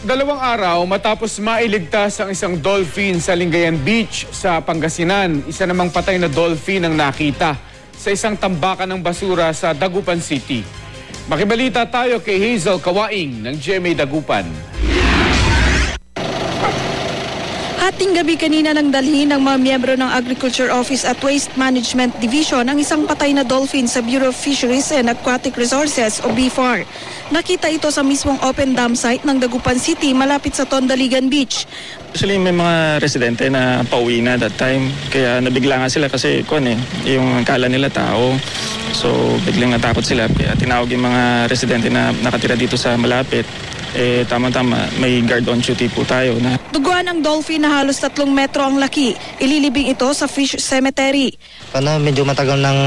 Dalawang araw matapos mailigtas ang isang dolphin sa Lingayen Beach sa Pangasinan, isa namang patay na dolphin ang nakita sa isang tambakan ng basura sa Dagupan City. Makibalita tayo kay Hazel Kawaing ng GMA Dagupan. Hating gabi kanina nang dalhin ng mga miyembro ng Agriculture Office at Waste Management Division ang isang patay na dolphin sa Bureau of Fisheries and Aquatic Resources o BFAR. Nakita ito sa mismong open dam site ng Dagupan City malapit sa Tondaligan Beach. Actually may mga residente na pauwi na that time, kaya nabigla nga sila kasi yung kala nila tao. So biglang natakot sila, kaya tinawag yung mga residente na nakatira dito sa malapit. Tama-tama, may guard on duty po tayo na. Duguan ang dolphin na halos 3 metro ang laki. Ililibing ito sa fish cemetery. Medyo matagal nang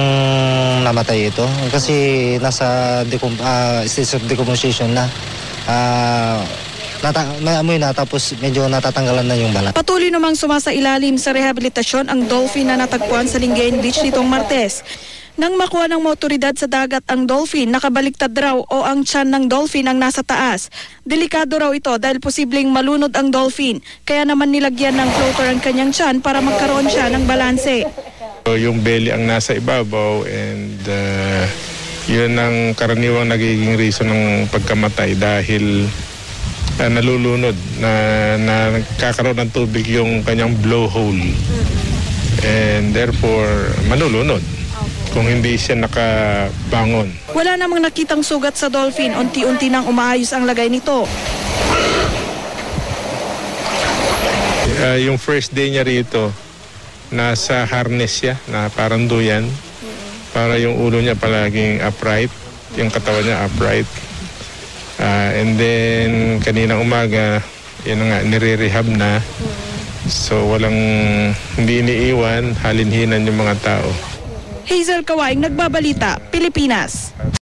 namatay ito kasi nasa stage of decomposition na. May amoy na tapos medyo natatanggalan na yung balat. Patuloy namang sumasailalim sa rehabilitasyon ang dolphin na natagpuan sa Lingayen Beach nitong Martes. Nang makuha ng mga otoridad sa dagat ang dolphin, nakabaliktad raw o ang tiyan ng dolphin ang nasa taas. Delikado raw ito dahil posibleng malunod ang dolphin. Kaya naman nilagyan ng floater ang kanyang tiyan para magkaroon siya ng balanse. Yung belly ang nasa ibabaw and yun ang karaniwang nagiging reason ng pagkamatay dahil nalulunod na nakakaroon ng tubig yung kanyang blowhole and therefore malulunod kung hindi siya nakabangon. Wala namang nakitang sugat sa dolphin, unti-unti nang umaayos ang lagay nito. Yung first day niya rito, nasa harness siya na parang duyan para yung ulo niya palaging upright, yung katawan niya upright. And then kaninang umaga, yun nga, nire-rehab na. So hindi iniiwan, halinhinan yung mga tao. Hazel Kawaing, Nagbabalita, Pilipinas.